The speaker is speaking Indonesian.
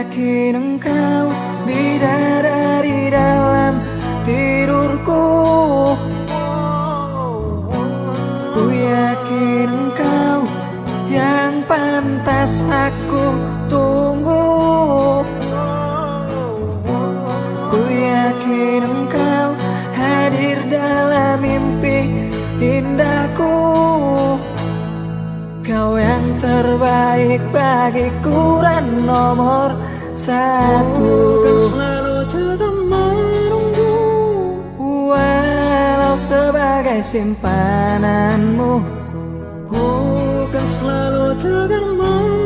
yakin engkau bidadari dalam tidurku. Ku yakin engkau yang pantas aku tunggu. Ku yakin engkau hadir dalam mimpi indahku. Kau yang terbaik bagiku dan nomor satu. Kan selalu tetap menunggu, walau sebagai simpananmu.